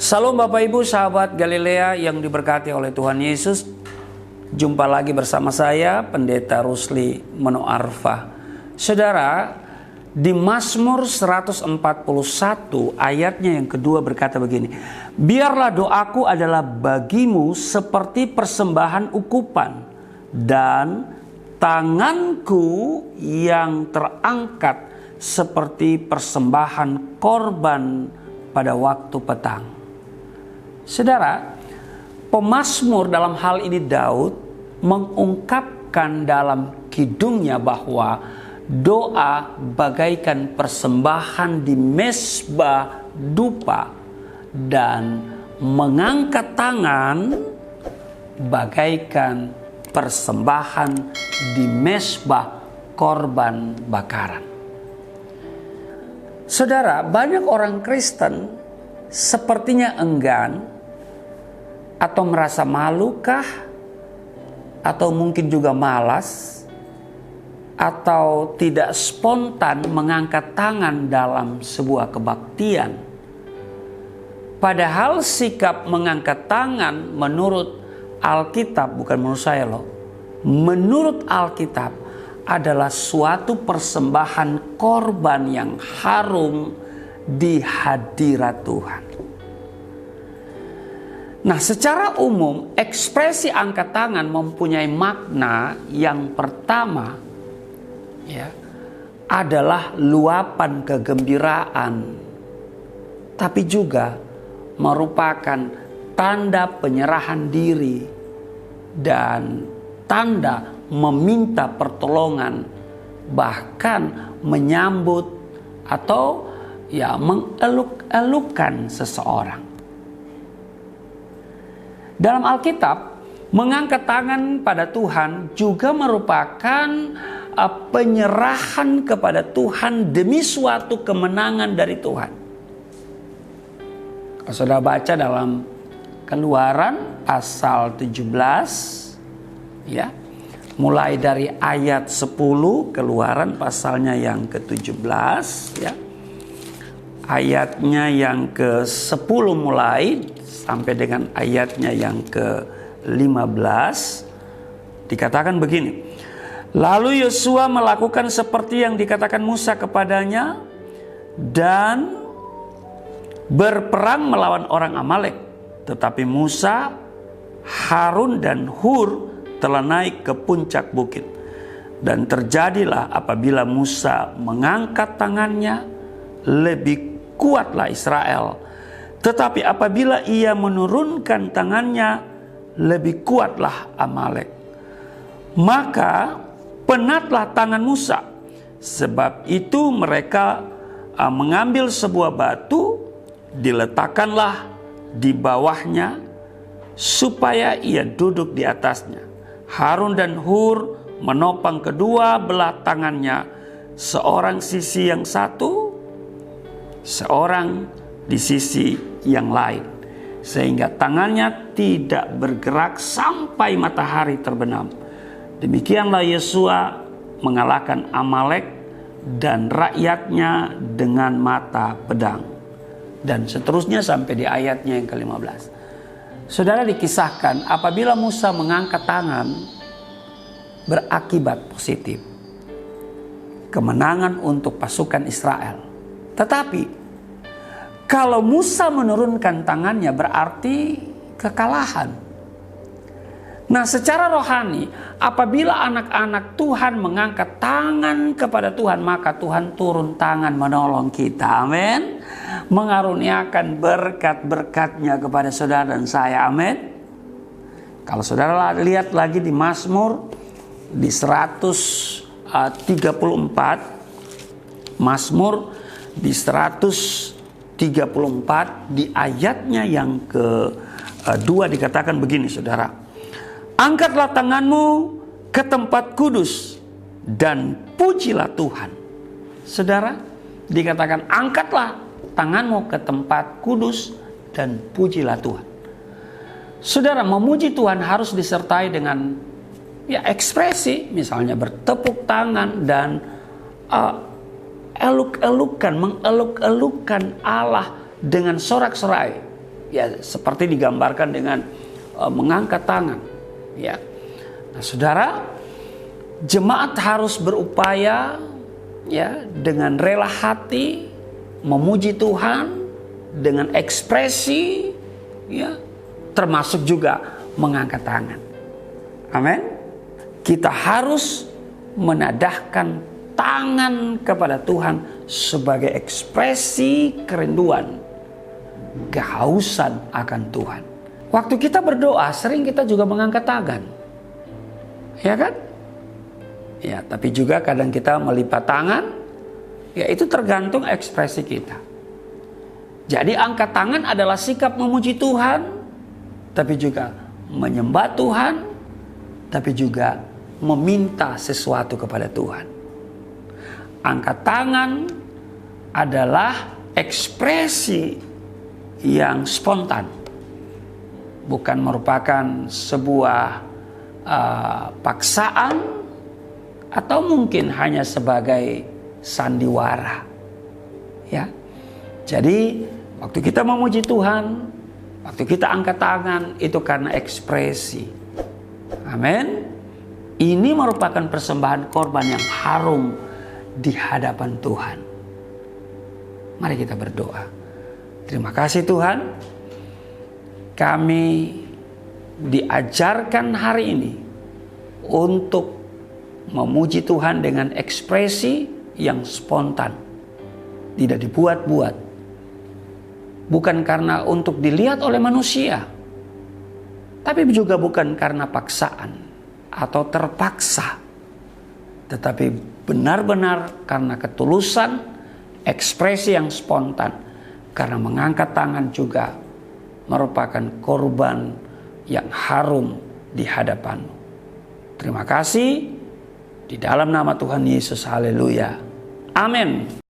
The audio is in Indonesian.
Salam Bapak Ibu sahabat Galilea yang diberkati oleh Tuhan Yesus. Jumpa lagi bersama saya Pendeta Rusli Menoarfa. Saudara, di Mazmur 141 ayatnya yang kedua berkata begini. Biarlah doaku adalah bagimu seperti persembahan ukupan, dan tanganku yang terangkat seperti persembahan korban pada waktu petang. Saudara, pemazmur dalam hal ini Daud mengungkapkan dalam kidungnya bahwa doa bagaikan persembahan di mezbah dupa dan mengangkat tangan bagaikan persembahan di mezbah korban bakaran. Saudara, banyak orang Kristen sepertinya enggan atau merasa malukah, atau mungkin juga malas, atau tidak spontan mengangkat tangan dalam sebuah kebaktian. Padahal sikap mengangkat tangan menurut Alkitab, bukan menurut saya loh, menurut Alkitab adalah suatu persembahan korban yang harum di hadirat Tuhan. Nah, secara umum ekspresi angkat tangan mempunyai makna yang pertama adalah luapan kegembiraan, tapi juga merupakan tanda penyerahan diri dan tanda meminta pertolongan, bahkan menyambut atau mengeluk-elukan seseorang. Dalam Alkitab, mengangkat tangan pada Tuhan juga merupakan penyerahan kepada Tuhan demi suatu kemenangan dari Tuhan. Kalau saudara baca dalam Keluaran pasal 17, mulai dari ayat 10, Keluaran pasalnya yang ke-17, ayatnya yang ke-10 mulai sampai dengan ayatnya yang ke-15, dikatakan begini. Lalu Yosua melakukan seperti yang dikatakan Musa kepadanya dan berperang melawan orang Amalek. Tetapi Musa, Harun dan Hur telah naik ke puncak bukit. Dan terjadilah apabila Musa mengangkat tangannya, lebih kuatlah Israel. Tetapi apabila ia menurunkan tangannya, lebih kuatlah Amalek. Maka penatlah tangan Musa. Sebab itu mereka mengambil sebuah batu, diletakkanlah di bawahnya, supaya ia duduk di atasnya. Harun dan Hur menopang kedua belah tangannya, seorang sisi yang satu, seorang di sisi yang lain, sehingga tangannya tidak bergerak sampai matahari terbenam. Demikianlah Yosua mengalahkan Amalek dan rakyatnya dengan mata pedang. Dan seterusnya sampai di ayatnya yang ke-15. Saudara, dikisahkan apabila Musa mengangkat tangan berakibat positif, kemenangan untuk pasukan Israel. Tetapi kalau Musa menurunkan tangannya berarti kekalahan. Nah, secara rohani, apabila anak-anak Tuhan mengangkat tangan kepada Tuhan, maka Tuhan turun tangan menolong kita. Amin. Mengaruniakan berkat-berkatnya kepada saudara dan saya. Amin. Kalau saudara lihat lagi di Mazmur di 134, Mazmur di 134 di ayatnya yang kedua dikatakan begini, saudara. Angkatlah tanganmu ke tempat kudus dan pujilah Tuhan. Saudara, dikatakan angkatlah tanganmu ke tempat kudus dan pujilah Tuhan. Saudara, memuji Tuhan harus disertai dengan ekspresi, misalnya bertepuk tangan dan eluk-elukan, mengeluk-elukan Allah dengan sorak-sorai. Ya, seperti digambarkan dengan mengangkat tangan. Ya. Nah, saudara, jemaat harus berupaya ya dengan rela hati memuji Tuhan dengan ekspresi, ya, termasuk juga mengangkat tangan. Amin. Kita harus menadahkan tangan kepada Tuhan sebagai ekspresi kerinduan, kehausan akan Tuhan. Waktu kita berdoa, sering kita juga mengangkat tangan. Ya kan? Ya, tapi juga kadang kita melipat tangan. Ya, itu tergantung ekspresi kita. Jadi angkat tangan adalah sikap memuji Tuhan, tapi juga menyembah Tuhan, tapi juga meminta sesuatu kepada Tuhan. Angkat tangan adalah ekspresi yang spontan. Bukan merupakan sebuah paksaan atau mungkin hanya sebagai sandiwara. Ya. Jadi waktu kita memuji Tuhan, waktu kita angkat tangan, itu karena ekspresi. Amin. Ini merupakan persembahan korban yang harum di hadapan Tuhan. Mari kita berdoa. Terima kasih Tuhan. Kami diajarkan hari ini untuk memuji Tuhan dengan ekspresi yang spontan. Tidak dibuat-buat. Bukan karena untuk dilihat oleh manusia. Tapi juga bukan karena paksaan atau terpaksa. Tetapi benar-benar karena ketulusan, ekspresi yang spontan. Karena mengangkat tangan juga merupakan korban yang harum di hadapan-Mu. Terima kasih. Di dalam nama Tuhan Yesus, haleluya. Amin.